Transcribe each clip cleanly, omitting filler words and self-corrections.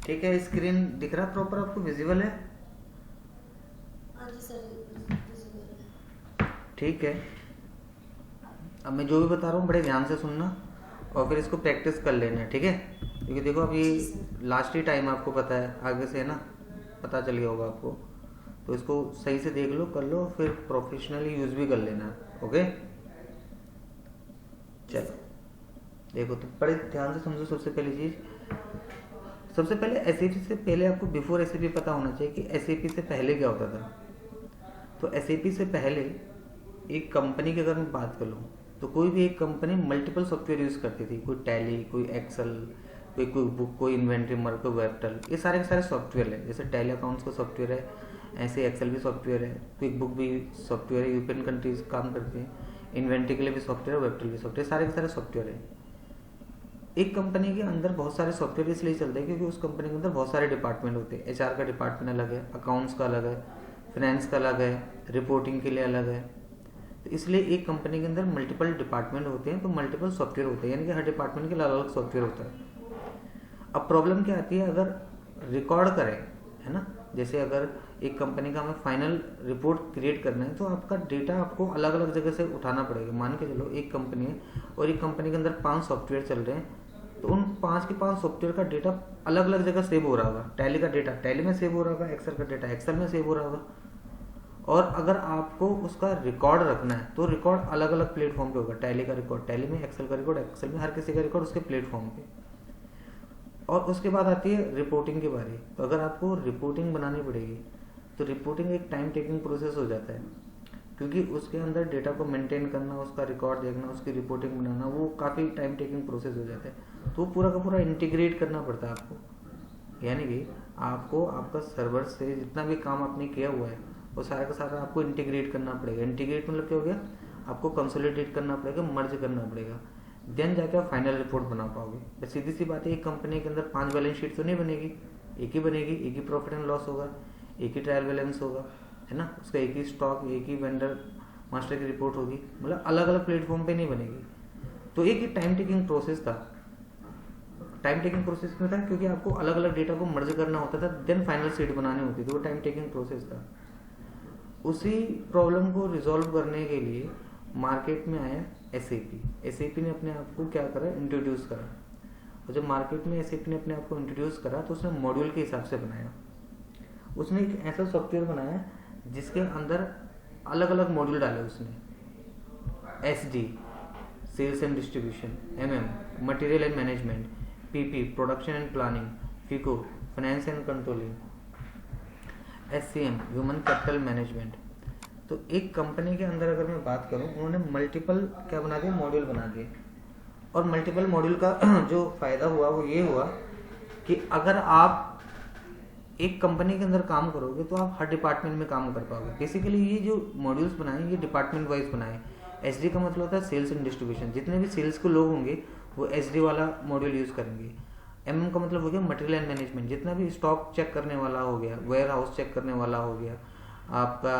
ठीक है, स्क्रीन दिख रहा प्रॉपर आपको, विजिबल है? हाँ जी सर, विजिबल है। ठीक है, अब मैं जो भी बता रहा हूँ बड़े ध्यान से सुनना और फिर इसको प्रैक्टिस कर लेना है, ठीक है? क्योंकि देखो अभी जी सर। लास्ट ही टाइम आपको पता है, आगे से है ना पता चल गया होगा आपको, तो इसको सही से देख लो, कर लो, फिर प्रोफेशनली यूज़ भी कर लेना। ओके, जी चलो सर। देखो तो बड़े ध्यान से समझो। सबसे पहली चीज़, सबसे पहले एसएपी से पहले आपको बिफोर एसएपी पता होना चाहिए कि एसएपी से पहले क्या होता था। तो एसएपी से पहले एक कंपनी की अगर मैं बात कर लूँ, तो कोई भी एक कंपनी मल्टीपल सॉफ्टवेयर यूज़ करती थी। कोई टैली, कोई एक्सेल, कोई कोई बुक, कोई इन्वेंट्री मार्क, कोई वेबटल, ये सारे के सारे सॉफ्टवेयर है। जैसे टैली अकाउंट्स का सॉफ्टवेयर है, ऐसे एक्सेल भी सॉफ्टवेयर है, क्विक बुक भी सॉफ्टवेयर है, यूरोपियन कंट्रीज काम करती हैं, इन्वेंट्री के लिए भी सॉफ्टवेयर, वेबटल भी सॉफ्टवेयर, सारे के सारे सॉफ्टवेयर है। एक कंपनी के अंदर बहुत सारे सॉफ्टवेयर इसलिए चलते हैं क्योंकि उस कंपनी के अंदर बहुत सारे डिपार्टमेंट होते हैं। एचआर का डिपार्टमेंट अलग है, अकाउंट्स का अलग है, फाइनेंस का अलग है, रिपोर्टिंग के लिए अलग है। तो इसलिए एक कंपनी के अंदर मल्टीपल डिपार्टमेंट होते हैं, तो मल्टीपल सॉफ्टवेयर होते हैं, यानी कि हर डिपार्टमेंट के लिए अलग अलग सॉफ्टवेयर होता है। अब प्रॉब्लम क्या आती है, अगर रिकॉर्ड करें, है ना, जैसे अगर एक कंपनी का हमें फाइनल रिपोर्ट क्रिएट करना है, तो आपका डेटा आपको अलग अलग जगह से उठाना पड़ेगा। मान के चलो एक कंपनी है और एक कंपनी के अंदर 5 सॉफ्टवेयर चल रहे हैं, तो उन 5 के 5 सॉफ्टवेयर का डेटा अलग अलग जगह सेव हो रहा होगा। टैली का डेटा टैली में सेव हो रहा होगा, एक्सेल का डेटा एक्सेल में सेव हो रहा होगा। और अगर आपको उसका रिकॉर्ड रखना है तो रिकॉर्ड अलग अलग प्लेटफॉर्म पे होगा। टैली का रिकॉर्ड टैली में, एक्सेल का रिकॉर्ड एक्सेल में, हर किसी का रिकॉर्ड उसके प्लेटफॉर्म पे। और उसके बाद आती है रिपोर्टिंग की बारी। तो अगर आपको रिपोर्टिंग बनानी पड़ेगी तो रिपोर्टिंग एक टाइम टेकिंग प्रोसेस हो जाता है, क्योंकि उसके अंदर डेटा को मेंटेन करना, उसका रिकॉर्ड देखना, उसकी रिपोर्टिंग बनाना, वो काफ़ी टाइम टेकिंग प्रोसेस हो जाता है। तो पूरा का पूरा इंटीग्रेट करना पड़ता है आपको, यानी कि आपको आपका सर्वर से जितना भी काम आपने किया हुआ है वो सारा का सारा आपको इंटीग्रेट करना पड़ेगा। इंटीग्रेट मतलब क्या हो गया, आपको कंसोलिडेट करना पड़ेगा, मर्ज करना पड़ेगा, देन जाके आप फाइनल रिपोर्ट बना पाओगे। बस सीधी सी बात है, एक कंपनी के अंदर 5 बैलेंस शीट तो नहीं बनेगी, एक ही बनेगी, एक ही प्रॉफिट एंड लॉस होगा, एक ही ट्रायल बैलेंस होगा, है ना, उसका एक ही स्टॉक, एक ही वेंडर मास्टर की रिपोर्ट होगी, मतलब अलग अलग प्लेटफॉर्म पे नहीं बनेगी। तो एक ही टाइम टेकिंग प्रोसेस था। टाइम टेकिंग प्रोसेस क्यों था, क्योंकि आपको अलग अलग डेटा को मर्ज करना होता था, देन फाइनल शीट बनानी होती थी, वो टाइम टेकिंग प्रोसेस था। उसी प्रॉब्लम को रिजॉल्व करने के लिए मार्केट में आया एसएपी। एसएपी ने अपने आप को क्या करा, इंट्रोड्यूस करा। और जब मार्केट में एसएपी ने अपने आप को इंट्रोड्यूस करा तो उसने मॉड्यूल के हिसाब से बनाया। उसने एक ऐसा सॉफ्टवेयर बनाया जिसके अंदर अलग अलग मॉड्यूल डाले उसने। SD sales and distribution, MM material and management, PP production and planning, FICO finance and controlling, SCM human capital management. तो एक कंपनी के अंदर अगर मैं बात करूं, उन्होंने मल्टीपल क्या बना दिए, मॉड्यूल बना दिए। और मल्टीपल मॉड्यूल का जो फायदा हुआ वो ये हुआ कि अगर आप एक कंपनी के अंदर काम करोगे तो आप हर डिपार्टमेंट में काम कर पाओगे। बेसिकली ये जो मॉड्यूल्स बनाए ये डिपार्टमेंट वाइज बनाए। एसडी का मतलब होता है सेल्स एंड डिस्ट्रीब्यूशन, जितने भी सेल्स के लोग होंगे वो एसडी वाला मॉड्यूल यूज करेंगे। एमएम का मतलब हो गया मटेरियल एंड मैनेजमेंट, जितना भी स्टॉक चेक करने वाला हो गया, वेयर हाउस चेक करने वाला हो गया, आपका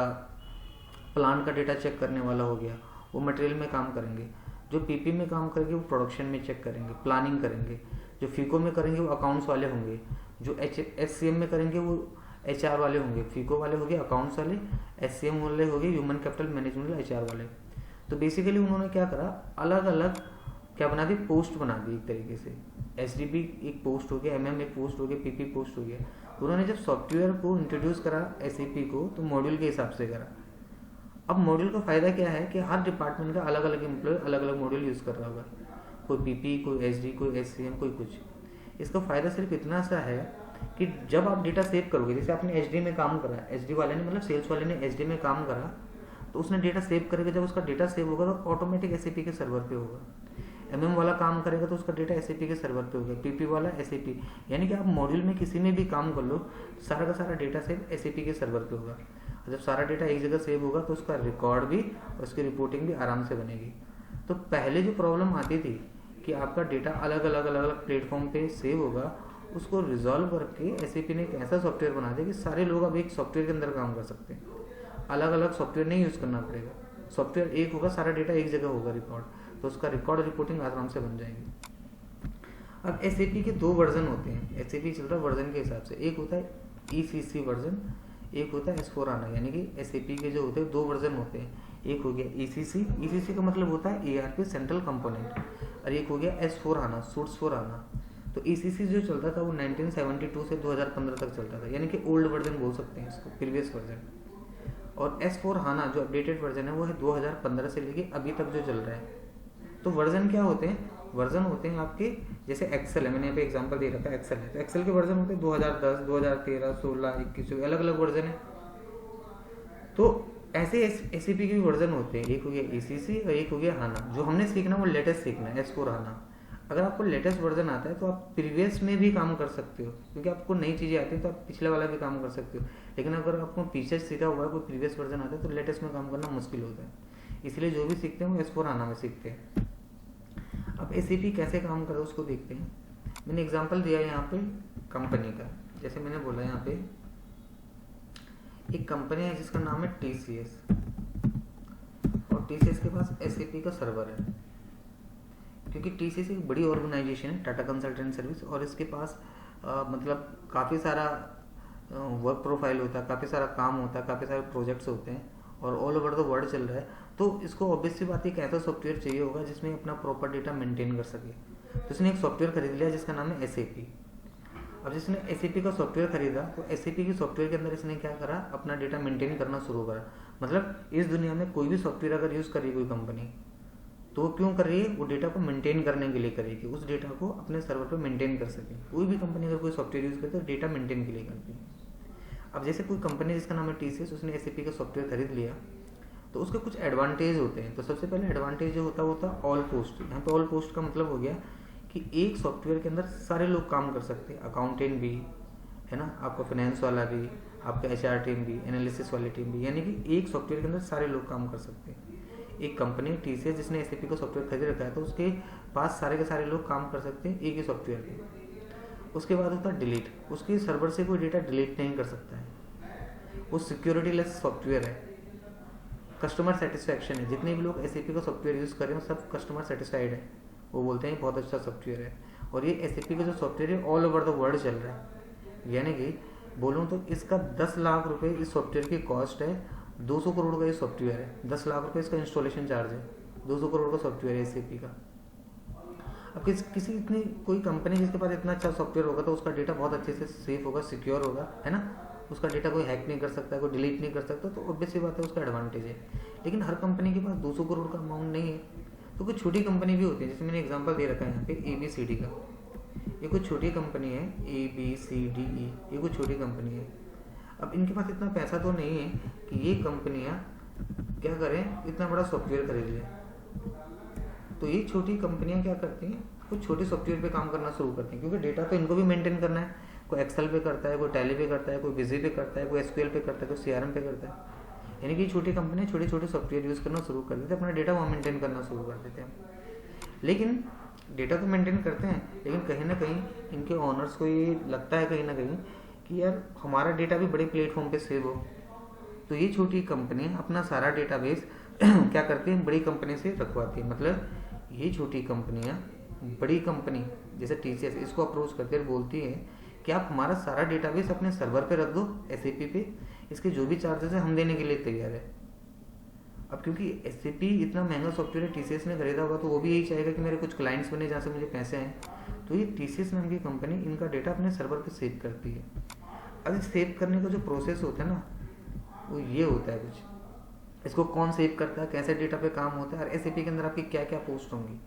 प्लांट का डेटा चेक करने वाला हो गया, वो मटेरियल में काम करेंगे। जो पीपी में काम करेंगे वो प्रोडक्शन में चेक करेंगे, प्लानिंग करेंगे। जो फीको में करेंगे वो अकाउंट्स वाले होंगे। जो एचसीएम में करेंगे वो एचआर वाले होंगे। फीको वाले हो गए अकाउंट्स वाले, एचसीएम वाले हो गए ह्यूमन कैपिटल मैनेजमेंट वाले, एचआर वाले। तो बेसिकली उन्होंने क्या करा, अलग अलग क्या बना दी, पोस्ट बना दी एक तरीके से। एसडीबी एक पोस्ट हो गया, एमएम एक पोस्ट हो गया, पीपी पोस्ट हो गया। तो उन्होंने जब सॉफ्टवेयर को इंट्रोड्यूस करा एसएपी को, तो मॉड्यूल के हिसाब से करा। अब मॉड्यूल का फायदा क्या है कि हर डिपार्टमेंट का अलग अलग एम्प्लॉय अलग अलग मॉड्यूल यूज कर रहा होगा, कोई पीपी, कोई एसडी, कोई एससीएम, कोई कुछ। इसका फायदा सिर्फ इतना सा है कि जब आप डेटा सेव करोगे, जैसे आपने एसडी में काम करा, एसडी वाले ने मतलब सेल्स वाले ने एसडी में काम करा, तो उसने डेटा सेव करेगा। जब उसका डेटा सेव होगा तो ऑटोमेटिक एसएपी के सर्वर पे होगा। एमएम वाला काम करेगा तो उसका डेटा एसएपी के सर्वर पे होगा, पीपी वाला एसएपी। यानी कि आप मॉड्यूल में किसी में भी काम कर लो, सारा का सारा डेटा सेव एसएपी के सर्वर पे होगा। जब सारा डेटा एक जगह सेव होगा तो उसका रिकॉर्ड भी और उसकी रिपोर्टिंग भी आराम से बनेगी। तो पहले जो प्रॉब्लम आती थी कि आपका डेटा अलग अलग प्लेटफॉर्म पे सेव होगा, उसको रिजॉल्व करके एसएपी ने एक ऐसा सॉफ्टवेयर बना दिया कि सारे लोग अब एक सॉफ्टवेयर के अंदर काम कर सकते हैं। अलग अलग सॉफ्टवेयर नहीं यूज़ करना पड़ेगा, सॉफ्टवेयर एक होगा, सारा डेटा एक जगह होगा रिकॉर्ड, तो उसका रिकॉर्ड रिपोर्टिंग आराम से बन जाएगी। अब SAP के 2 वर्जन होते हैं, SAP चलता है वर्जन के हिसाब से, एक होता है ECC वर्जन, एक होता है S/4HANA, यानी कि SAP के जो होते हैं 2 वर्जन होते हैं, एक हो गया ECC का मतलब होता है ERP सेंट्रल कंपोनेंट, और एक हो गया S/4HANA सूट्स फॉर HANA। तो ECC जो चलता था वो 1972 से 2015 तक चलता था, यानी कि ओल्ड वर्जन बोल सकते हैं इसको, प्रीवियस वर्जन। और S/4HANA जो अपडेटेड वर्जन है वो है 2015 से लेके अभी तक जो चल रहा है। तो वर्जन क्या होते हैं, वर्जन होते हैं आपके, जैसे एक्सेल है, मैंने यहाँ पे एग्जांपल दे रखा है, एक्सेल है, तो एक्सेल के वर्जन होते हैं 2010, 2013, 16, 21, अलग अलग वर्जन है। तो ऐसे SAP के भी वर्जन होते हैं, एक हो गया ECC और एक हो गया HANA। जो हमने सीखना वो लेटेस्ट सीखना है, S/4HANA। अगर आपको लेटेस्ट वर्जन आता है तो आप प्रीवियस में भी काम कर सकते हो, क्योंकि आपको नई चीज़ें आती हैं तो आप पिछले वाला भी काम कर सकते हो। लेकिन अगर आपको पीछे सीखा हुआ है, कोई प्रीवियस वर्जन आता है, तो लेटेस्ट में काम करना मुश्किल होता है। इसलिए जो भी सीखते हैं वो S/4HANA में सीखते हैं। अब SAP कैसे काम करे उसको देखते हैं। मैंने एग्जांपल दिया यहाँ पे कंपनी का, जैसे मैंने बोला यहाँ पे एक कंपनी है जिसका नाम है TCS, और TCS के पास SAP का सर्वर है, क्योंकि TCS एक बड़ी ऑर्गेनाइजेशन है, टाटा कंसल्टेंट सर्विस, और इसके पास मतलब काफ़ी सारा वर्क प्रोफाइल होता है, काफ़ी सारा काम होता है, काफ़ी सारे प्रोजेक्ट्स होते हैं, और ऑल ओवर द वर्ल्ड चल रहा है। तो इसको ऑब्वियस सी बात है, एक ऐसा सॉफ्टवेयर चाहिए होगा जिसमें अपना प्रॉपर डेटा मेंटेन कर सके। तो इसने एक सॉफ्टवेयर खरीद लिया जिसका नाम है SAP। अब जिसने SAP का सॉफ्टवेयर खरीदा तो SAP के सॉफ्टवेयर के अंदर इसने क्या करा, अपना डेटा मेंटेन करना शुरू करा। मतलब इस दुनिया में कोई भी सॉफ्टवेयर अगर यूज़ कर रही है कोई कंपनी, तो वो क्यों कर रही है, वो डेटा को मेंटेन करने के लिए करेगी, उस डेटा को अपने सर्वर पर मेंटेन कर सके। कोई भी कंपनी अगर कोई सॉफ्टवेयर यूज़ करती है तो डेटा मेंटेन के लिए करती है। अब जैसे कोई कंपनी जिसका नाम है TCS, उसने SAP का सॉफ्टवेयर खरीद लिया, तो उसके कुछ एडवांटेज होते हैं। तो सबसे पहले एडवांटेज जो होता है ऑल पोस्ट। यहाँ पे ऑल पोस्ट का मतलब हो गया कि एक सॉफ्टवेयर के अंदर सारे लोग काम कर सकते हैं, अकाउंटेंट भी है ना, आपका फाइनेंस वाला भी, आपका HR टीम भी, एनालिसिस वाली टीम भी, यानी कि एक सॉफ्टवेयर के अंदर सारे लोग काम कर सकते हैं। एक कंपनी TCS जिसने SAP का सॉफ्टवेयर खरीद रखा है, तो उसके पास सारे के सारे लोग काम कर सकते हैं एक ही सॉफ्टवेयर पे। उसके बाद होता है डिलीट, उसके सर्वर से कोई डेटा डिलीट नहीं कर सकता है, वो सिक्योरिटी लेस सॉफ्टवेयर है। कस्टमर सेटिस्फैक्शन है, जितने भी लोग SAP का सॉफ्टवेयर यूज़ कर रहे हैं सब कस्टमर सेटिस्फाइड है, वो बोलते हैं बहुत अच्छा सॉफ्टवेयर है। और ये SAP का जो सॉफ्टवेयर है ऑल ओवर द वर्ल्ड चल रहा है, यानी कि बोलूँ तो इसका 10 लाख रुपए इस सॉफ्टवेयर की कॉस्ट है, 200 करोड़ का ये सॉफ्टवेयर है, 10 लाख रुपए इसका इंस्टॉलेशन चार्ज है, 200 करोड़ का सॉफ्टवेयर है SAP का। अब किसी इतनी कोई कंपनी जिसके पास इतना अच्छा सॉफ्टवेयर होगा तो उसका डेटा बहुत अच्छे से सेफ होगा, सिक्योर होगा, है ना, उसका डेटा कोई हैक नहीं कर सकता, कोई डिलीट नहीं कर सकता, तो ऑब्वियस सी बात है उसका एडवांटेज है। लेकिन हर कंपनी के पास 200 करोड़ का अमाउंट नहीं है, तो कुछ छोटी कंपनी भी होती है, जैसे मैंने एग्जांपल दे रखा है यहाँ पे ABCD का। ये कुछ छोटी कंपनी है ABCDE, ये कुछ छोटी कंपनी है। अब इनके पास इतना पैसा तो नहीं है कि ये कंपनियाँ क्या करें, इतना बड़ा सॉफ्टवेयर खरीद लें। तो ये छोटी कंपनियां क्या करती हैं, कुछ छोटे सॉफ्टवेयर पे काम करना शुरू करती हैं, क्योंकि डेटा तो इनको भी मेंटेन करना है। कोई एक्सेल पे करता है, कोई टैली पे करता है, कोई बिजी पे करता है, कोई SQL पे करता है, कोई CRM पे करता है। यानी कि छोटी कंपनियां छोटे छोटे सॉफ्टवेयर यूज़ करना शुरू कर देते हैं, अपना डेटा वहाँ मेंटेन करना शुरू कर देते हैं। लेकिन डेटा तो मेंटेन करते हैं, लेकिन कहीं ना कहीं इनके ऑनर्स को ये लगता है कहीं ना कहीं कि यार हमारा डेटा भी बड़े प्लेटफॉर्म पे सेव हो। तो ये छोटी कंपनियां अपना सारा डेटाबेस क्या करती हैं, बड़ी कंपनी से रखवाती है। मतलब ये छोटी कंपनियां बड़ी कंपनी जैसे TCS इसको अप्रोच करके बोलती है कि आप हमारा सारा डेटाबेस अपने सर्वर पे रख दो SAP पे, इसके जो भी चार्जेस है हम देने के लिए तैयार है। अब क्योंकि SAP इतना महंगा सॉफ्टवेयर TCS ने खरीदा होगा, तो वो भी यही चाहेगा कि मेरे कुछ क्लाइंट्स बने जहाँ से मुझे पैसे आए। तो ये TCS नाम की कंपनी इनका डेटा अपने सर्वर पे सेव करती है। अब इस सेव करने का जो प्रोसेस होता है ना, वो ये होता है कुछ, इसको कौन सेव करता है, कैसे डेटा पे काम होता है, और SAP के अंदर आपकी क्या क्या पोस्ट होंगी।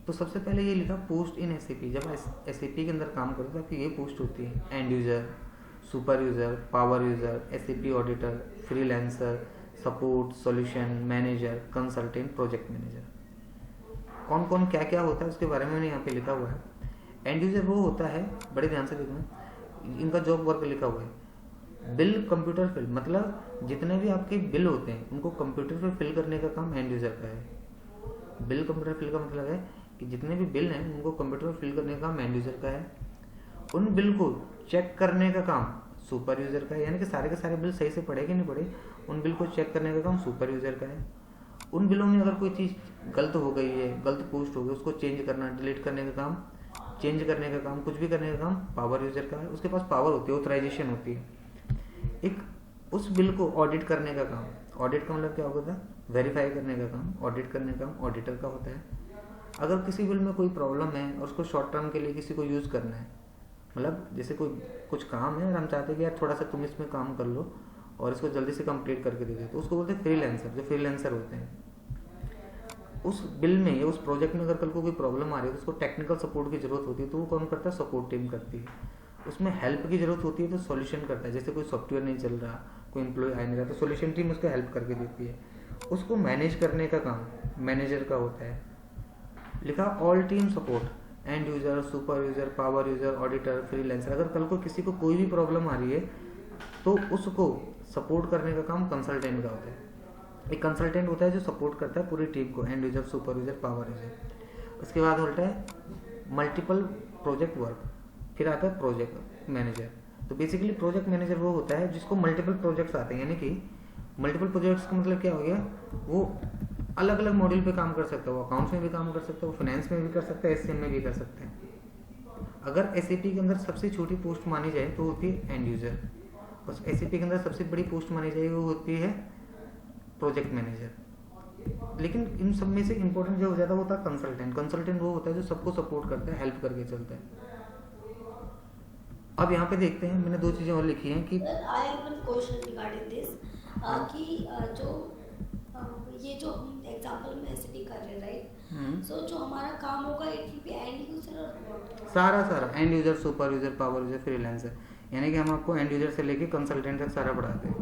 तो सबसे पहले ये लिखा पोस्ट इन SAP। जब SAP के अंदर काम करो तो आपकी ये पोस्ट होती है, end user, super user, power user, SAP auditor, freelancer, support, solution manager, consultant, project manager. कौन कौन क्या क्या होता है उसके बारे में मैंने यहाँ पे लिखा हुआ है। एंड यूज़र वो होता है, बड़े ध्यान से देखना, इनका जॉब वर्क लिखा हुआ है, बिल कंप्यूटर फिल, मतलब जितने भी आपके बिल होते हैं उनको कंप्यूटर पे फिल करने का काम एंड यूज़र का है। बिल कंप्यूटर फिल का मतलब है कि जितने भी बिल हैं उनको कंप्यूटर पे फिल करने का काम एंड यूज़र का है। उन बिल को चेक करने का काम सुपर यूज़र का है, यानी कि सारे के सारे बिल सही से पढ़े कि नहीं पढ़े, उन बिल को चेक करने का काम सुपर यूज़र का है। उन बिलों में अगर कोई चीज़ गलत हो गई है, गलत पोस्ट हो गई, उसको चेंज करना, डिलीट करने का काम चेंज करने का काम, कुछ भी करने का काम पावर यूजर का है। उसके पास पावर होती है, ऑथराइजेशन होती है। एक उस बिल को ऑडिट करने का काम, ऑडिट का मतलब क्या होता है, वेरीफाई करने का काम, ऑडिट करने का काम ऑडिटर का होता है। अगर किसी बिल में कोई प्रॉब्लम है और उसको शॉर्ट टर्म के लिए किसी को यूज़ करना है, मतलब जैसे कोई कुछ काम है और हम चाहते हैं कि यार थोड़ा सा तुम इसमें काम कर लो और इसको जल्दी से कंप्लीट करके दे दो, तो उसको बोलते हैं फ्रीलांसर। जो फ्रीलांसर होते हैं, उस बिल में या उस प्रोजेक्ट में अगर कल को कोई प्रॉब्लम आ रही है तो उसको टेक्निकल सपोर्ट की जरूरत होती है, तो वो कौन करता है, सपोर्ट टीम करती है। उसमें हेल्प की जरूरत होती है तो सॉल्यूशन करता है। जैसे कोई सॉफ्टवेयर नहीं चल रहा, कोई एम्प्लॉय आ नहीं रहा, तो सॉल्यूशन टीम उसको हेल्प करके देती है। उसको मैनेज करने का काम मैनेजर का होता है। लिखा all team support, and user, super user, power user, auditor, freelancer. अगर कल को किसी को कोई भी प्रॉब्लम आ रही है तो उसको सपोर्ट करने का काम कंसल्टेंट का होता है। एक कंसल्टेंट होता है जो सपोर्ट करता है पूरी टीम को, and user, super user, power user. उसके बाद होता है मल्टीपल प्रोजेक्ट वर्क, फिर आता है प्रोजेक्ट मैनेजर। तो बेसिकली प्रोजेक्ट मैनेजर वो होता है जिसको मल्टीपल प्रोजेक्ट्स आते हैं, यानी कि मल्टीपल प्रोजेक्ट्स का मतलब क्या हो गया, वो अलग अलग मॉड्यूल पे काम कर सकता है। वो अकाउंट्स में भी काम कर सकता है, वो फाइनेंस में भी कर सकता है, एससीएम में भी कर सकते हैं। अगर एसएपी के अंदर सबसे छोटी पोस्ट मानी जाए तो होती है एंड यूजर, और एसएपी के अंदर सबसे बड़ी पोस्ट मानी जाए वो होती है प्रोजेक्ट मैनेजर। लेकिन इन सब में से इंपॉर्टेंट जो हो जाता है वो होता है कंसल्टेंट। कंसल्टेंट वो होता है जो सबको सपोर्ट करता है, हेल्प करके चलता है। अब यहाँ पे देखते हैं, मैंने दो चीजें और लिखी हैं कि I have one question regarding this कि जो ये जो हम एग्जांपल में एसएपी कर रहे हैं, राइट, सो जो हमारा काम होगा it will be and user और व्हाट, सारा and user, super user, power user, freelancer, यानी कि हम आपको एंड यूजर से लेके कंसल्टेंट तक सारा पढ़ाते हैं।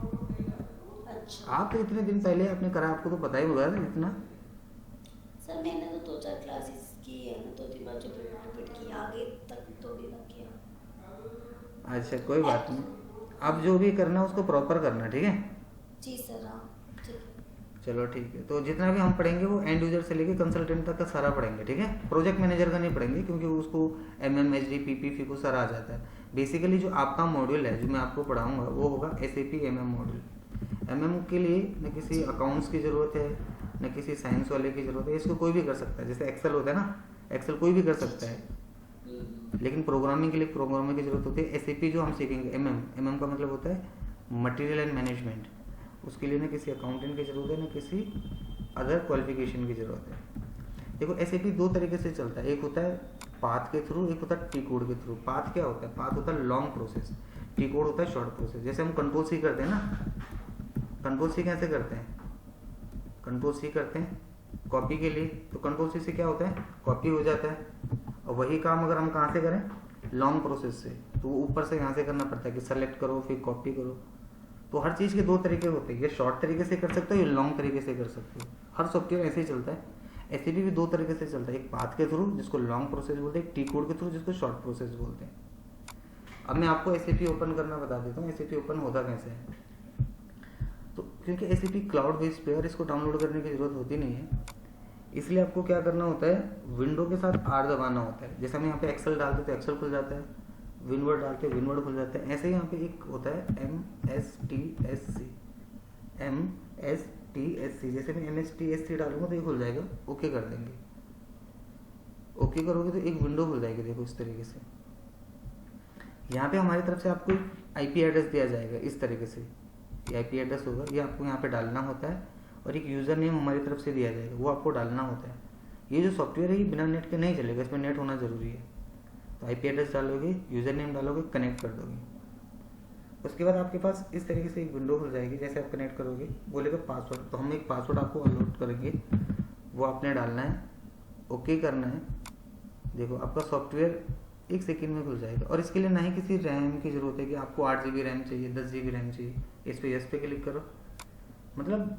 अच्छा आप तो इतने दिन पहले आपने करा, आपको तो पता ही होगा ना इतना। सर मैंने तो 2-4 क्लासेस की है ना, 2-3 बार जो रिपीट किया, आगे तक तो भी ना किया। अच्छा कोई बात नहीं, अब जो भी करना है उसको प्रॉपर करना, ठीक है। जी सर, हाँ ठीक है। चलो ठीक है, तो जितना भी हम पढ़ेंगे वो एंड यूजर से लेके कंसल्टेंट तक का सारा पढ़ेंगे, ठीक है। प्रोजेक्ट मैनेजर का नहीं पढ़ेंगे क्योंकि उसको एमएमएचडी, पीपी, फीको सारा आ जाता है। बेसिकली जो आपका मॉड्यूल है जो मैं आपको पढ़ाऊंगा वो होगा एसएपी एमएम मॉड्यूल। एमएम के लिए न किसी अकाउंट्स की जरूरत है, न किसी साइंस वाले की जरूरत है, इसको कोई भी कर सकता है। जैसे एक्सेल होता है ना, एक्सेल कोई भी कर सकता है, लेकिन प्रोग्रामिंग के लिए प्रोग्रामिंग की जरूरत होती है। एसएपी जो हम सीखेंगे, एमएम का मतलब होता है मटेरियल एंड मैनेजमेंट, उसके लिए ना किसी अकाउंटेंट की जरूरत है, ना किसी अदर क्वालिफिकेशन की जरूरत है। देखो एसएपी दो तरीके से चलता है, एक होता है पाथ के थ्रू, एक होता है टी कोड के थ्रू। पाथ क्या होता है, पाथ होता है लॉन्ग प्रोसेस, टी कोड होता है शॉर्ट प्रोसेस। जैसे हम कंट्रोल सी करते हैं ना, कंट्रोल सी कैसे करते हैं, कंट्रोल सी करते हैं कॉपी के लिए, तो कंट्रोल सी से क्या होता है, कॉपी हो जाता है। और वही काम अगर हम कहाँ से करें, लॉन्ग प्रोसेस से, तो वो ऊपर से यहाँ से करना पड़ता है कि सेलेक्ट करो फिर कॉपी करो। तो हर चीज़ के दो तरीके होते हैं, ये शॉर्ट तरीके से कर सकते हो, ये लॉन्ग तरीके से कर सकते हो। हर सॉफ्टवेयर ऐसे ही चलता है। एसएपी भी दो तरीके से चलता है, एक पाथ के थ्रू जिसको लॉन्ग प्रोसेस बोलते हैं, टी कोड के थ्रू जिसको शॉर्ट प्रोसेस बोलते हैं। अब मैं आपको एसएपी ओपन करना बता देता हूँ, एसएपी ओपन होता कैसे है। तो क्योंकि एसएपी क्लाउड बेस्ड पे और इसको डाउनलोड करने की जरूरत होती नहीं है, इसलिए आपको क्या करना होता है, विंडो के साथ आर दबाना होता है। जैसे हम यहाँ पे एक्सेल डालते तो एक्सेल खुल जाता है, विनवर्ड डालते विनवर्ड खुल जाता है। ऐसे ही यहाँ पे एक होता है MSTSC, MSTSC। जैसे मैं MSTSC डालूंगा तो ये खुल जाएगा, ओके कर देंगे। ओके करोगे तो एक विंडो खुल जाएगी, देखो इस तरीके से। यहाँ पे हमारी तरफ से आपको आईपी एड्रेस दिया जाएगा इस तरीके से, ये आईपी एड्रेस होगा, ये आपको यहाँ पे डालना होता है। और एक यूज़र नेम हमारी तरफ से दिया जाएगा, वो आपको डालना होता है। ये जो सॉफ्टवेयर है ये बिना नेट के नहीं चलेगा, इसमें नेट होना ज़रूरी है। तो आईपी एड्रेस डालोगे, यूज़र नेम डालोगे, कनेक्ट कर दोगे। उसके बाद आपके पास इस तरीके से एक विंडो खुल जाएगी। जैसे आप कनेक्ट करोगे बोलेगा पासवर्ड, तो हम एक पासवर्ड आपको अलॉट करेंगे, वो आपने डालना है, ओके करना है। देखो आपका सॉफ्टवेयर 1 सेकेंड में खुल जाएगा। और इसके लिए ना ही किसी रैम की ज़रूरत है कि आपको 8 GB रैम चाहिए, 10 GB रैम चाहिए। इस पे क्लिक करो, मतलब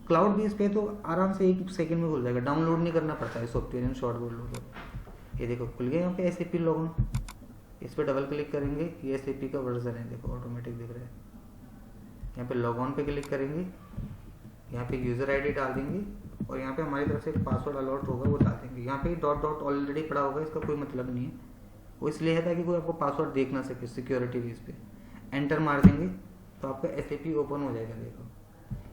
क्लाउड बेस पे तो आराम से 1 सेकेंड में खुल जाएगा, डाउनलोड नहीं करना पड़ता है सॉफ्टवेयर इन शॉर्ट बोल लो। ये देखो खुल गया यहाँ पे एसएपी लॉगिन, इस पर डबल क्लिक करेंगे, ये एसएपी का वर्जन है, देखो ऑटोमेटिक दिख रहा है। यहाँ पे लॉग ऑन पे क्लिक करेंगे, यहाँ पे यूज़र आईडी डाल देंगे और यहाँ पे हमारी तरफ से एक पासवर्ड अलॉट होगा वो डाल देंगे। यहाँ पे डॉट डॉट ऑलरेडी पड़ा होगा, इसका कोई मतलब नहीं है, वो इसलिए है ताकि कोई आपको पासवर्ड देख ना सके सिक्योरिटी बेस पे। एंटर मार देंगे तो आपका एसएपी ओपन हो जाएगा। देखो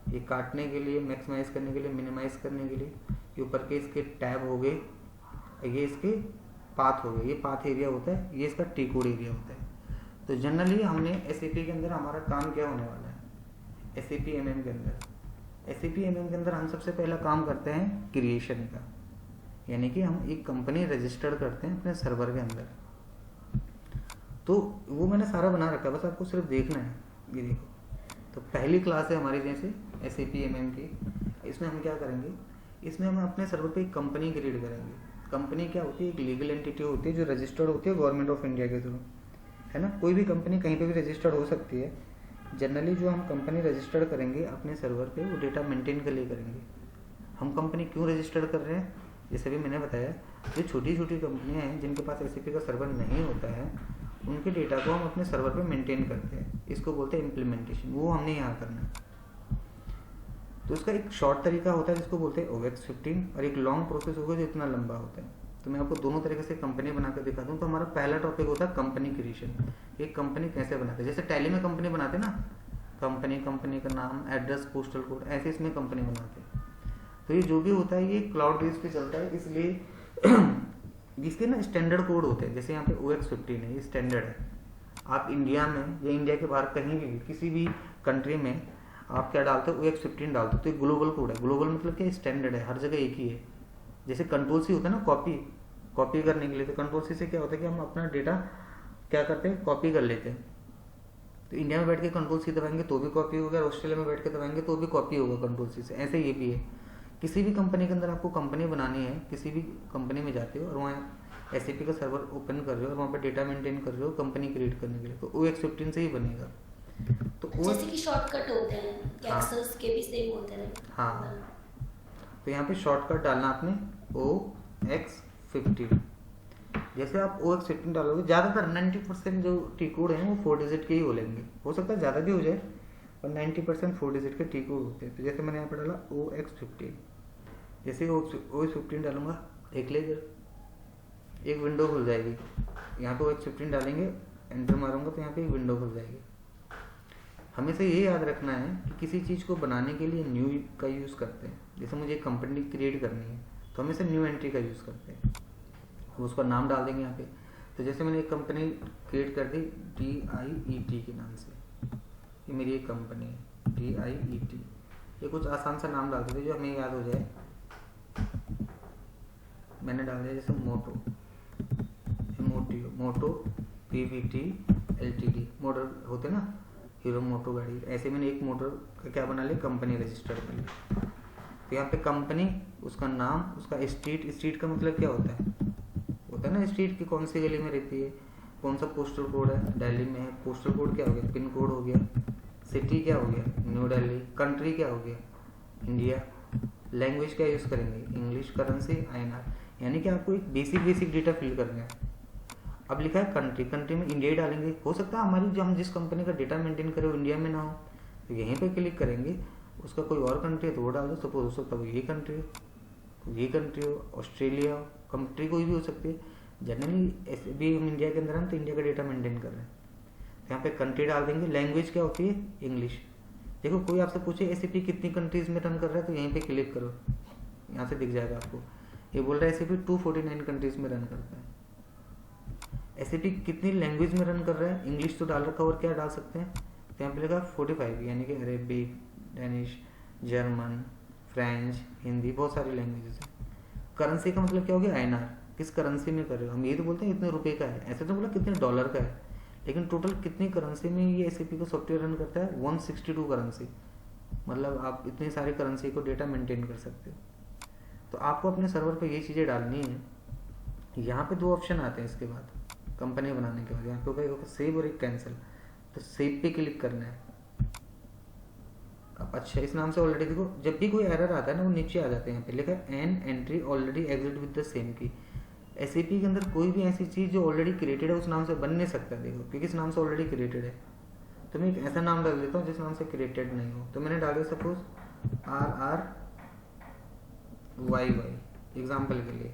ये काटने के लिए, मैक्सिमाइज करने के लिए, मिनिमाइज करने के लिए, ये ऊपर के इसके टैब हो गए, ये इसके पाथ हो गया, ये पाथ एरिया होता है, ये इसका टी कोड एरिया होता है। तो जनरली हमने SAP के अंदर हमारा काम क्या होने वाला है, SAP MM के अंदर, SAP MM के अंदर हम सबसे पहला काम करते हैं क्रिएशन का, यानी कि हम एक कंपनी रजिस्टर्ड करते हैं अपने सर्वर के अंदर। तो वो मैंने सारा बना रखा है, बस आपको सिर्फ देखना है। ये देखो, तो पहली क्लास है हमारी जैसे SAP MM की, इसमें हम क्या करेंगे, इसमें हम अपने सर्वर पे एक कंपनी क्रिएट करेंगे। कंपनी क्या होती है, एक लीगल एंटिटी होती है जो रजिस्टर्ड होती है गवर्नमेंट ऑफ इंडिया के थ्रू, है ना। कोई भी कंपनी कहीं पे भी रजिस्टर्ड हो सकती है। जनरली जो हम कंपनी रजिस्टर्ड करेंगे अपने सर्वर पे, वो डेटा मेंटेन के लिए करेंगे। हम कंपनी क्यों रजिस्टर्ड कर रहे हैं, जैसे भी मैंने बताया, जो छोटी छोटी कंपनियां हैं जिनके पास SAP का सर्वर नहीं होता है, उनके डेटा को हम अपने सर्वर पे मेंटेन करते हैं। इसको बोलते हैं इम्प्लीमेंटेशन, वो हमने यहाँ करना है। तो इसका एक शॉर्ट तरीका होता है जिसको बोलते हैं OX15, और एक लॉन्ग प्रोसेस होगा जो इतना लंबा होता है। तो मैं आपको दोनों तरीके से कंपनी बनाकर दिखा दूँ। तो हमारा पहला टॉपिक होता है कंपनी क्रिएशन, एक कंपनी कैसे बनाते हैं। जैसे टैली में कंपनी बनाते हैं ना, कंपनी का नाम, एड्रेस, पोस्टल कोड, ऐसे इसमें कंपनी बनाते हैं। तो ये जो भी होता है ये क्लाउड बेस पे चलता है, इसलिए जिसके ना स्टैंडर्ड कोड होते हैं। जैसे यहाँ पे OX15 है, ये स्टैंडर्ड है। आप इंडिया में या इंडिया के बाहर कहीं भी किसी भी कंट्री में आप क्या डालते हो, OX15 डालते हो, तो ये ग्लोबल कोड है। ग्लोबल मतलब क्या, स्टैंडर्ड है, हर जगह एक ही है। जैसे कंट्रोल C होता है ना, कॉपी करने के लिए, तो कंट्रोल C से क्या होता है कि हम अपना डेटा क्या करते हैं, कॉपी कर लेते हैं। तो इंडिया में बैठ के कंट्रोल C दबाएंगे तो भी कॉपी होगा, ऑस्ट्रेलिया में बैठ के दबाएंगे तो भी कॉपी होगा कंट्रोल C से। ऐसे ये भी है, किसी भी कंपनी के अंदर आपको कंपनी बनानी है, किसी भी कंपनी में जाते हो और वहाँ SAP का सर्वर ओपन कर रहे हो और वहाँ पर डेटा मेंटेन कर रहे हो कंपनी क्रिएट करने के लिए, तो OX15 से ही बनेगा। तो जैसे कि शॉर्टकट होते हैं, एक्सेस के भी सेम होते हैं। हाँ, तो यहाँ पे शॉर्टकट डालना आपने OX15। जैसे आप OX15 डालोगे, ज़्यादातर 90% जो टी कोड हैं वो 4 डिजिट के ही हो लेंगे, हो सकता है ज़्यादा भी हो जाए, और 90% 4 डिजिट के टी कोड होते हैं। तो जैसे मैंने यहाँ पर डाला OX15, जैसे OX15 डालूंगा, देख ले एक विंडो खुल जाएगी। यहाँ पे OX15 डालेंगे, एंटर मारूंगा तो यहाँ पे एक विंडो खुल जाएगी। हमेशा ये याद रखना है कि किसी चीज़ को बनाने के लिए न्यू का यूज़ करते हैं। जैसे मुझे एक कंपनी क्रिएट करनी है तो हमेशा न्यू एंट्री का यूज़ करते हैं, तो उसका नाम डाल देंगे यहाँ पे। तो जैसे मैंने एक कंपनी क्रिएट कर दी DIET के नाम से, ये मेरी एक कंपनी है DIET। ये कुछ आसान सा नाम डाल देते जो हमें याद हो जाए। मैंने डाल दिया जैसे मोटो PVT LTD, मोटर होते ना, हीरो मोटो गाड़ी, ऐसे मैंने एक मोटर का क्या बना लिया, कंपनी रजिस्टर कर लिया। तो यहाँ पे कंपनी, उसका नाम, उसका स्ट्रीट का मतलब क्या होता है ना, स्ट्रीट की कौन सी गली में रहती है, कौन सा पोस्टल कोड है, दिल्ली में है, पोस्टल कोड क्या हो गया, पिन कोड हो गया, सिटी क्या हो गया, न्यू दिल्ली, कंट्री क्या हो गया, इंडिया, लैंग्वेज क्या यूज़ करेंगे, इंग्लिश, करेंसी INR। यानी कि आपको एक बेसिक डेटा फिल करना है। अब लिखा है कंट्री में इंडिया ही डालेंगे। हो सकता है हमारी जो हम जिस कंपनी का डेटा मेंटेन करें वो इंडिया में ना हो, तो यहीं पे क्लिक करेंगे, उसका कोई और कंट्री है तो वो डाल दो। सपोज हो सकता है वो ये कंट्री हो, ऑस्ट्रेलिया हो, कंट्री कोई भी हो सकती है। जनरली ऐसे भी हम इंडिया के अंदर हम तो इंडिया का डेटा मेंटेन कर रहे हैं, तो यहाँ पे कंट्री डाल देंगे। लैंग्वेज क्या होती है, इंग्लिश। देखो कोई आपसे पूछे SAP कितनी कंट्रीज में रन कर रहा है, तो यहीं पे क्लिक करो, यहाँ से दिख जाएगा आपको। ये बोल रहा है SAP 249 कंट्रीज में रन करता है। SAP कितनी लैंग्वेज में रन कर रहा है, इंग्लिश तो डाल रखा, और क्या डाल सकते हैं, तो यहाँ पे लिखा 45, यानी कि Arabic, Danish, German, French, Hindi, बहुत सारी लैंग्वेजेस है। करेंसी का मतलब क्या हो गया, INR, किस करेंसी में कर रहे हो। हम ये तो बोलते हैं इतने रुपए का है, ऐसे तो बोला कितने डॉलर का है, लेकिन टोटल कितनी करेंसी में ये SAP का सॉफ्टवेयर रन करता है, 162 करेंसी। मतलब आप इतनी सारी करेंसी को डेटा मेंटेन कर सकते हो। तो आपको अपने सर्वर पे ये चीज़ें डालनी है। यहाँ पे 2 ऑप्शन आते हैं इसके बाद, कंपनी बनाने के बाद, यहाँ पे होगा सेव और एक कैंसिल। तो सेव पे क्लिक करना है। अब अच्छा, इस नाम से ऑलरेडी देखो, जब भी कोई एरर आता है ना वो नीचे आ जाते हैं। यहाँ पे लिखा है an entry already exit with the same की। SAP के अंदर कोई भी ऐसी चीज़ जो ऑलरेडी क्रिएटेड है उस नाम से बन नहीं सकता, देखो, क्योंकि इस नाम से ऑलरेडी क्रिएटेड है। तो मैं एक ऐसा नाम डाल देता हूँ जिस नाम से क्रिएटेड नहीं हो। तो मैंने डाला सपोज RRYY एग्जाम्पल के लिए।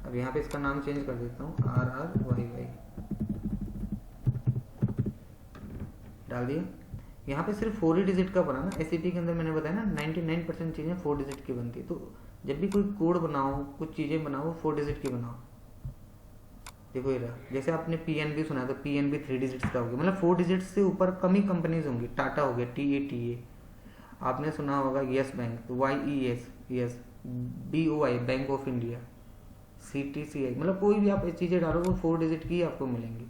अब यहाँ पे इसका नाम चेंज कर देता हूँ, RRYY डाल दिया। यहाँ पे सिर्फ 4 ही डिजिट का बना ना, SAP के अंदर मैंने बताया ना 99% चीज़ें 4 डिजिट की बनती है। तो जब भी कोई कोड बनाओ, कुछ चीज़ें बनाओ, 4 डिजिट की बनाओ। देखो ये रहा, जैसे आपने PNB सुना तो PNB 3 डिजिट्स का हो गया, मतलब 4 डिजिट्स से ऊपर कम ही कंपनीज होंगी। टाटा हो गया TATA, आपने सुना होगा येस बैंक तो YES yes, BOI bank of India, CTCI, मतलब कोई भी आप चीज़ें डालो वो 4 डिजिट की आपको मिलेंगी।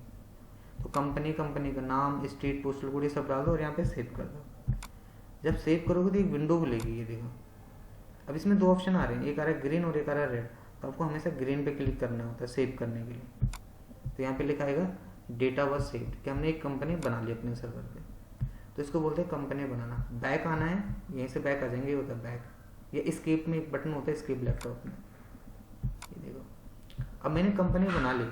तो कंपनी का नाम, स्ट्रीट, पोस्टल कोड ये सब डाल दो और यहाँ पे सेव कर दो। जब सेव करोगे तो एक विंडो खुलेगी, ये देखो। अब इसमें 2 ऑप्शन आ रहे हैं, एक आ रहा है ग्रीन और एक आ रहा है रेड। तो आपको हमेशा ग्रीन पे क्लिक करना होता है सेव करने के लिए। तो यहाँ पे लिखा आएगा डेटा वॉज सेव्ड, कि हमने एक कंपनी बना ली अपने सर्वर पे। तो इसको बोलते हैं कंपनी बनाना। बैक आना है, यहीं से बैक आ जाएंगे, ये होता है बैक। या एस्केप में एक बटन होता है, एस्केप लैपटॉप में, ये देखो। अब मैंने कंपनी बना ली।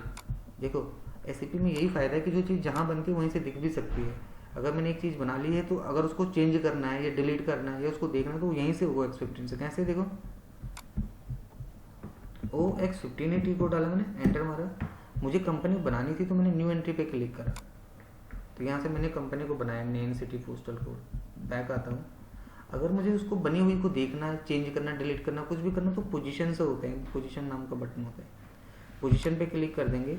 देखो SAP में यही फ़ायदा है कि जो चीज़ जहाँ बनती है वहीं से दिख भी सकती है। अगर मैंने एक चीज़ बना ली है तो अगर उसको चेंज करना है या डिलीट करना है या उसको देखना है तो यहीं से OX 15 से। कैसे देखो, OX 15 टी को डाला मैंने, एंटर मारा। मुझे कंपनी बनानी थी तो मैंने न्यू एंट्री पे क्लिक करा, तो यहाँ से मैंने कंपनी को बनाया, name, city, postal code. Back आता हूँ। अगर मुझे उसको बनी हुई को देखना है, चेंज करना, डिलीट करना, कुछ भी करना तो पोजीशन से होते हैं। पोजीशन नाम का बटन होता है, पोजीशन पे क्लिक कर देंगे।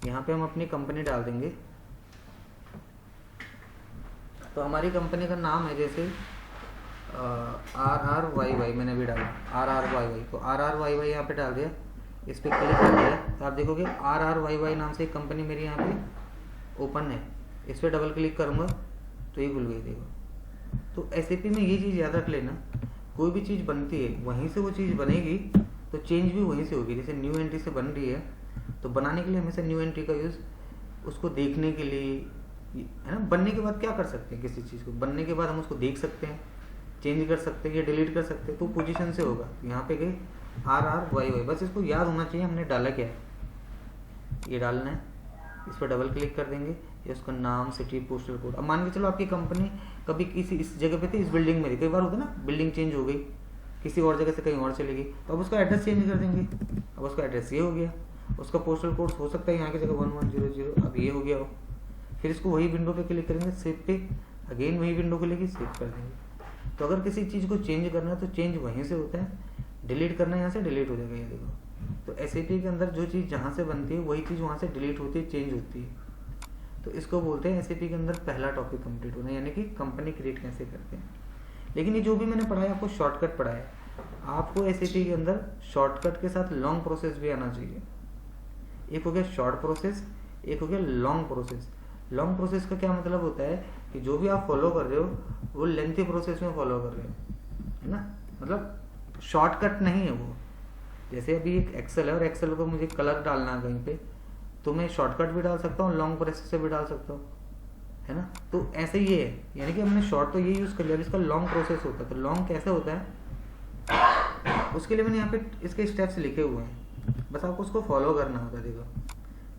यहाँ पे हम अपनी कंपनी डाल देंगे। तो हमारी कंपनी का नाम है जैसे RRYY, मैंने भी डाला RRYY। तो RRYY यहाँ पे डाल दिया, इस पर क्लिक कर दिया तो आप देखोगे RRYY नाम से एक कंपनी मेरी यहाँ पे ओपन है। इस पर डबल क्लिक करूँगा तो ये खुल गई, देखो। तो SAP में ये चीज़ याद रख लेना, कोई भी चीज़ बनती है वहीं से वो चीज़ बनेगी तो चेंज भी वहीं से होगी। जैसे न्यू एंट्री से बन रही है तो बनाने के लिए हमेशा न्यू एंट्री का यूज़, उसको देखने के लिए है ना। बनने के बाद क्या कर सकते हैं, किसी चीज़ को बनने के बाद हम उसको देख सकते हैं, चेंज कर सकते हैं या डिलीट कर सकते हैं, तो पोजीशन से होगा। यहाँ पे गए RRYY, बस इसको याद होना चाहिए हमने डाला क्या है, ये डालना है। इस पर डबल क्लिक कर देंगे, ये उसका नाम, सिटी, पोस्टल कोड। अब मान के चलो आपकी कंपनी कभी किसी इस जगह पे थी, इस बिल्डिंग में थी। कई बार होता है ना, बिल्डिंग चेंज हो गई, किसी और जगह से कहीं और चली गई, तो अब उसका एड्रेस चेंज कर देंगे। अब उसका एड्रेस ये हो गया, उसका पोस्टल कोड हो सकता है यहाँ की जगह 1100, अब ये हो गया हो। फिर इसको वही विंडो पे क्लिक करेंगे, सेव पे, अगेन वही विंडो खुलेगी, सेव कर देंगे। तो अगर किसी चीज़ को चेंज करना है तो चेंज वहीं से होता है, डिलीट करना है यहाँ से डिलीट हो जाएगा, ये देखो। तो SAP के अंदर जो चीज़ जहाँ से बनती है वही चीज़ वहाँ से डिलीट होती है, चेंज होती है। तो इसको बोलते हैं SAP के अंदर पहला टॉपिक कंप्लीट होना, यानी कि कंपनी क्रिएट कैसे करते हैं। लेकिन ये जो भी मैंने पढ़ाया आपको शॉर्टकट पढ़ाया, आपको SAP के अंदर शॉर्टकट के साथ लॉन्ग प्रोसेस भी आना चाहिए। एक हो गया शॉर्ट प्रोसेस, एक हो गया लॉन्ग प्रोसेस। लॉन्ग प्रोसेस का क्या मतलब होता है कि जो भी आप फॉलो कर रहे हो वो लेंथी प्रोसेस में फॉलो कर रहे हो, है ना। मतलब शॉर्टकट नहीं है वो। जैसे अभी एक एक्सेल है और एक्सेल को मुझे कलर डालना है कहीं पे, तो मैं शॉर्टकट भी डाल सकता हूँ, लॉन्ग प्रोसेस से भी डाल सकता हूँ, है ना। तो ऐसे ही है, यानी कि हमने शॉर्ट तो ये यूज़ कर लिया, अब इसका लॉन्ग प्रोसेस होता है। तो लॉन्ग कैसे होता है, उसके लिए मैंने यहाँ पे इसके स्टेप्स लिखे हुए हैं, बस आपको उसको फॉलो करना होता है। देखो,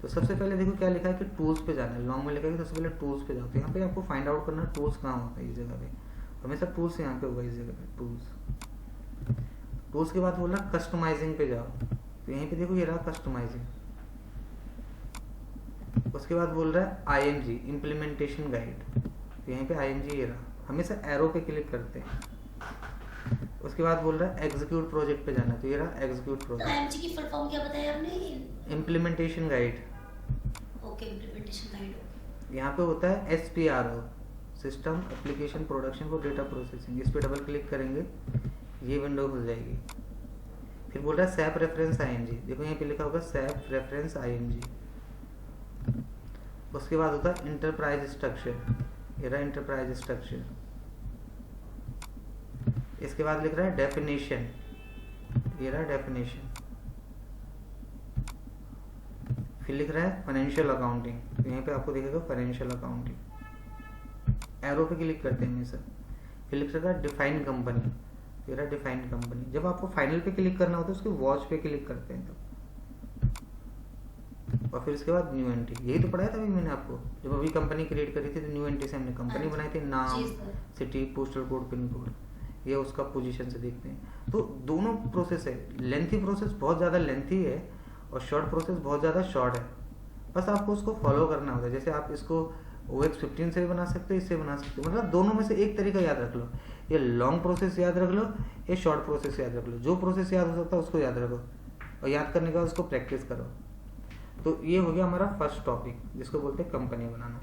तो सबसे पहले देखो क्या लिखा है कि टूल्स पे जाना है। लॉन्ग में लिखा है कि सबसे पहले टूल्स पे जाओ। तो यहाँ पे आपको फाइंड आउट करना है टूल्स कहाँ होता है इस जगह पे। हमेशा टूल्स यहाँ पे होगा, इस जगह पे टूल्स। टूल्स के बाद बोल रहा कस्टमाइजिंग पे जाओ, तो यहीं पे देखो ये रहा कस्टमाइजिंग। उसके बाद बोल रहा है IMG इम्प्लीमेंटेशन गाइड, तो यहीं पे IMG ये रहा। हमेशा एरो पे क्लिक करते हैं। उसके बाद बोल रहा है एग्जीक्यूट प्रोजेक्ट पे जाना, तो ये रहा एग्जीक्यूट प्रोजेक्ट। IMG की फुल फॉर्म क्या बताया आपने? Implementation guide. Okay, implementation guide. यहाँ पे होता है SPRO, system application production for data processing. इस पे डबल क्लिक करेंगे, ये विंडो खुल जाएगी। फिर बोल रहा है SAP रेफरेंस IMG, देखो यहाँ पे लिखा होगा SAP रेफरेंस IMG। उसके बाद होता है इंटरप्राइज स्ट्रक्चर, ये रहा इंटरप्राइज स्ट्रक्चर। इसके बाद लिख रहा है डेफिनेशन, ये रहा डेफिनेशन। फिर लिख रहा है फाइनेंशियल अकाउंटिंग, तो यहाँ पे आपको दिखेगा फाइनेंशियल अकाउंटिंग। एरो पे क्लिक करते हैं हमेशा। फिर लिख रहा है डिफाइन कंपनी, ये रहा डिफाइन कंपनी। जब आपको फाइनल पे क्लिक करना होता है उसके वॉच पे क्लिक करते हैं तब। और फिर उसके बाद न्यू एंट्री, यही तो पढ़ाया था अभी मैंने आपको। जब अभी कंपनी क्रिएट करी थी तो न्यू एंट्री से हमने कंपनी बनाई थी, नाम, city, postal code, pin code, ये उसका पोजीशन से देखते हैं। तो दोनों प्रोसेस है, लेंथी प्रोसेस बहुत ज़्यादा लेंथी है और शॉर्ट प्रोसेस बहुत ज़्यादा शॉर्ट है। बस आपको उसको फॉलो करना होता है। जैसे आप इसको OX 15 से भी बना सकते हो, इससे बना सकते हो, मतलब दोनों में से एक तरीका याद रख लो। ये लॉन्ग प्रोसेस याद रख लो, ये शॉर्ट प्रोसेस याद रख लो। जो प्रोसेस याद हो सकता है उसको याद रखो और याद करने के बाद उसको प्रैक्टिस करो। तो ये हो गया हमारा फर्स्ट टॉपिक जिसको बोलते हैं कंपनी बनाना।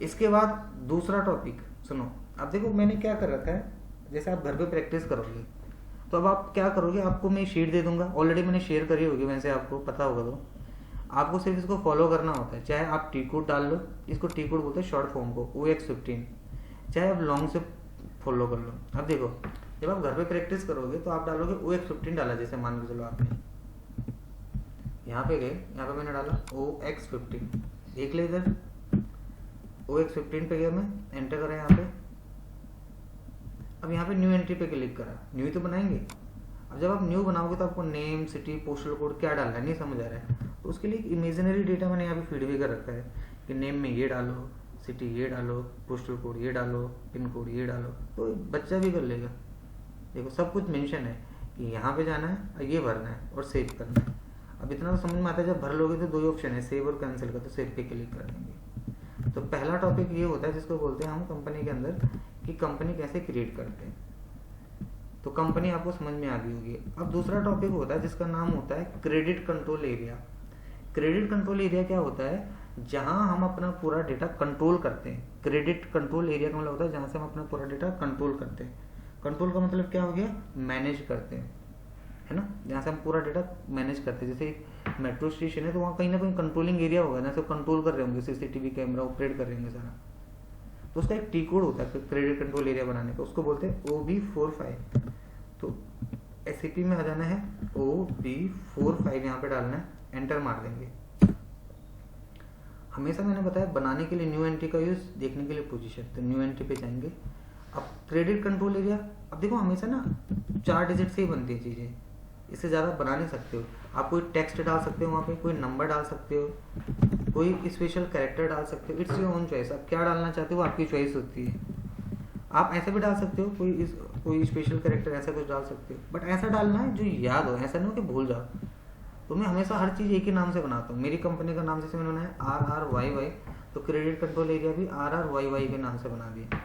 इसके बाद दूसरा टॉपिक सुनो। अब देखो मैंने क्या कर रखा है, जैसे आप घर पे प्रैक्टिस करोगे तो अब आप क्या करोगे, आपको मैं शीट दे दूंगा, ऑलरेडी मैंने शेयर करी होगी वैसे आपको पता होगा, तो आपको सिर्फ इसको फॉलो करना होता है। चाहे आप टी कोड डाल लो, इसको टी कोड बोलते हैं शॉर्ट फॉर्म को, OX15, चाहे आप लॉन्ग से फॉलो कर लो। अब देखो जब आप घर पे प्रैक्टिस करोगे तो आप डालोगे OX15 डाला, जैसे मान के चलो आपने यहाँ पे गए, यहाँ पे मैंने डाला OX15, देख ले इधर OX15 पे गया मैं, एंटर करा यहाँ पे। अब यहाँ पे न्यू एंट्री पे क्लिक करा, न्यू तो बनाएंगे। अब जब आप न्यू बनाओगे तो आपको नेम, सिटी, पोस्टल कोड क्या डालना है नहीं समझ आ रहा है, तो उसके लिए इमेजिनरी डेटा मैंने यहाँ पे फीड भी कर रखा है कि नेम में ये डालो, सिटी ये डालो, पोस्टल कोड ये डालो, पिन कोड ये डालो, तो बच्चा भी कर लेगा। देखो सब कुछ मेंशन है कि यहाँ पे जाना है और ये भरना है और सेव करना है। अब इतना तो समझ में आता है, जब भर लोगे तो दो ही ऑप्शन है, सेव और कैंसिल का, तो सेव पे क्लिक कर देंगे। तो पहला टॉपिक ये होता है जिसको बोलते हैं हम कंपनी के अंदर कि कंपनी कैसे क्रिएट करते हैं। तो कंपनी आपको समझ में आ गई होगी। अब दूसरा टॉपिक होता है जिसका नाम होता है credit control area. Credit control area क्या होता है, जहां हम अपना पूरा डेटा कंट्रोल करते हैं। क्रेडिट कंट्रोल एरिया का मतलब होता है जहां से हम अपना पूरा डेटा कंट्रोल करते हैं। कंट्रोल का मतलब क्या हो गया, मैनेज करते हैं, है ना, जहाँ से हम पूरा डेटा मैनेज करते हैं। जैसे मेट्रो स्टेशन है तो वहाँ कहीं ना कहीं कंट्रोलिंग एरिया होगा, जहाँ से कंट्रोल कर रहे होंगे, CCTV कैमरा ऑपरेट कर रहे होंगे सारा, तो उसका एक टी कोड होता है क्रेडिट कंट्रोल एरिया बनाने का, उसको बोलते हैं OB45। तो SAP में आ जाना है, OB45 यहाँ पे डालना है, एंटर मार देंगे। हमेशा मैंने बताया बनाने के लिए न्यू एंट्री का यूज, देखने के लिए पोजीशन, तो न्यू एंट्री पे जाएंगे। अब क्रेडिट कंट्रोल एरिया, अब देखो हमेशा ना 4 डिजिट से ही बनती है चीज़ें, इससे ज़्यादा बना नहीं सकते हो आप। कोई टेक्स्ट डाल सकते हो वहाँ पे, कोई नंबर डाल सकते हो, कोई स्पेशल कैरेक्टर डाल सकते हो, इट्स योर ओन चॉइस। आप क्या डालना चाहते हो वो आपकी चॉइस होती है। आप ऐसे भी डाल सकते हो, कोई स्पेशल कैरेक्टर ऐसा कुछ डाल सकते हो, बट ऐसा डालना है जो याद हो, ऐसा नहीं हो कि भूल जाओ। तो मैं हमेशा हर चीज़ एक ही नाम से बनाता हूँ। मेरी कंपनी का नाम जैसे मैंने बनाया RRYY, तो क्रेडिट कंट्रोल एरिया भी RRYY के नाम से बना दिया।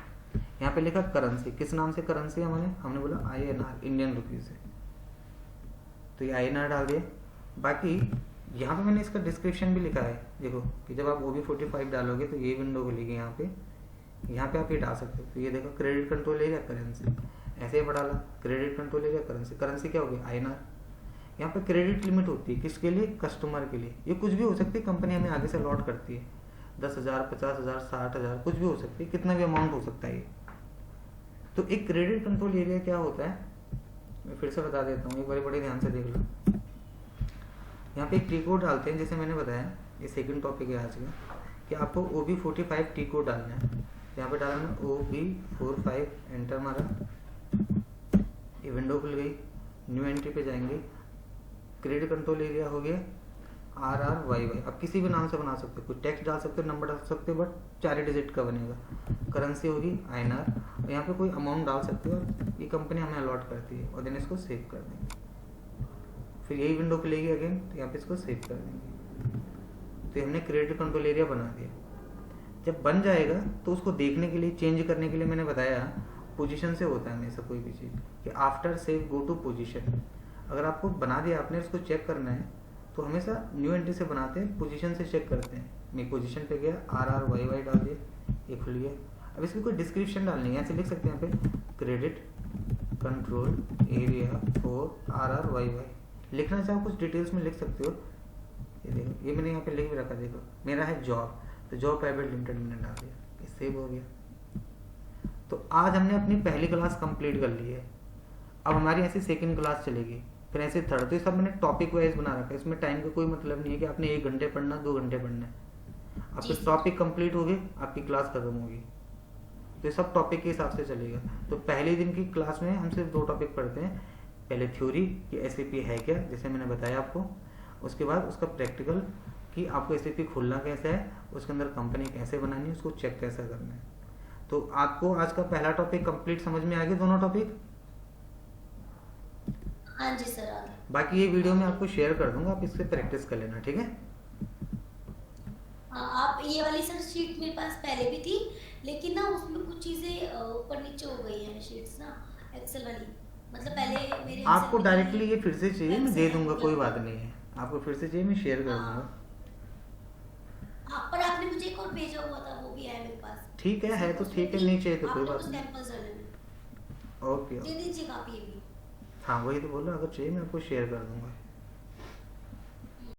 यहाँ पे लिखा करेंसी, किस नाम से करेंसी हमने बोला INR, इंडियन रुपीज है, तो ये INR डाल दिया। बाकी यहाँ पे मैंने इसका डिस्क्रिप्शन भी लिखा है, देखो कि जब आप OB45 डालोगे तो ये विंडो खुलेगी। यहाँ पे आप ये डाल सकते हो। तो ये देखो क्रेडिट कंट्रोल एरिया करेंसी, ऐसे ही डाला credit control area currency. Currency क्या होगी, INR। यहाँ पे क्रेडिट लिमिट होती है किसके लिए, कस्टमर के लिए। ये कुछ भी हो सकती है, कंपनी हमें आगे से अलॉट करती है, 10,000, 50,000, 60,000, कुछ भी हो सकती है, कितना भी अमाउंट हो सकता है ये। तो एक क्रेडिट कंट्रोल एरिया क्या होता है, मैं फिर से बता देता हूँ, एक बार बड़े ध्यान से देख लो। यहाँ पे एक टी कोड डालते हैं, जैसे मैंने बताया ये सेकंड टॉपिक है आज का, कि आपको OB45 टी कोड डालना है। यहाँ पे डालना है OB45, एंटर मारा, ये विंडो खुल गई। न्यू एंट्री पे जाएंगे, क्रेडिट कंट्रोल एरिया हो गया RRYY। आप किसी भी नाम से बना सकते हो, कोई टेक्स्ट डाल सकते हो, नंबर डाल सकते हो, बट 4 डिजिट का बनेगा। करेंसी होगी INR, और यहाँ पे कोई अमाउंट डाल सकते हो, ये कंपनी हमें अलॉट करती है, और देन इसको सेव कर देंगे। फिर यही विंडो खुलेगी अगेन, तो यहाँ पे इसको सेव कर देंगे। तो हमने क्रेडिट कंट्रोल एरिया बना दिया। जब बन जाएगा तो उसको देखने के लिए, चेंज करने के लिए मैंने बताया पोजीशन से होता है हमेशा कोई भी चीज़, कि after save go to position. अगर आपको बना दिया आपने, उसको चेक करना है तो हमेशा न्यू एंट्री से बनाते हैं, पोजीशन से चेक करते हैं। मैं पोजीशन पे गया, RRYY डाल दिया, ये खुल गया। अब इसकी कोई डिस्क्रिप्शन डालनी है, ऐसे लिख सकते हैं यहाँ पे credit control area for RRYY। लिखना चाहो कुछ डिटेल्स में लिख सकते हो। ये देखो, ये मैंने यहाँ पे लिख भी रखा, देखो मेरा है जॉब, तो जॉब प्राइवेट लिमिटेड मैंने डाल दिया, ये सेव हो गया। तो आज हमने अपनी पहली क्लास कंप्लीट कर ली है। अब हमारी ऐसी सेकंड क्लास चलेगी, फिर ऐसे थर्ड। तो ये सब मैंने टॉपिक वाइज बना रखा है, इसमें टाइम का कोई मतलब नहीं है कि आपने 1 घंटे पढ़ना, 2 घंटे पढ़ना है। आपके टॉपिक कंप्लीट हो गए, आपकी क्लास खत्म होगी। तो ये सब टॉपिक के हिसाब से चलेगा। तो पहले दिन की क्लास में हम सिर्फ 2 टॉपिक पढ़ते हैं। पहले थ्योरी कि SAP है क्या, जैसे मैंने बताया आपको, उसके बाद उसका प्रैक्टिकल कि आपको SAP खोलना कैसे है, उसके अंदर कंपनी कैसे बनानी है, उसको चेक कैसे करना है। तो आपको आज का पहला टॉपिक कंप्लीट समझ में आ गए, दोनों टॉपिक? हाँ जी सर, आ गए। बाकी ये वीडियो मैं आपको शेयर कर दूंगा, आप इससे प्रैक्टिस कर लेना, ठीक है? आप ये वाली सर शीट मेरे पास पहले भी थी, लेकिन ना उसमें कुछ चीज़ें ऊपर नीचे हो गई हैं शीट्स ना, एक्सेल वाली। मतलब पहले मेरे आपको डायरेक्टली ये फिर से चाहिए, मैं दे दूंगा, कोई बात नहीं है। आपको फिर से चाहिए, मैं शेयर कर हाँ। दूंगा। हाँ, पर आपने मुझे एक और भेजा हुआ था, वो भी है मेरे पास। ठीक है तो उसमें ठीक है, भी नहीं चाहिए तो कोई आपने बात कुछ नहीं। सैंपल्स डाले हैं। ओके दे ओके। दीजिए कापी ये भी। हाँ वही तो बोला, अगर चाहिए मैं आपको शेयर कर दूंगा।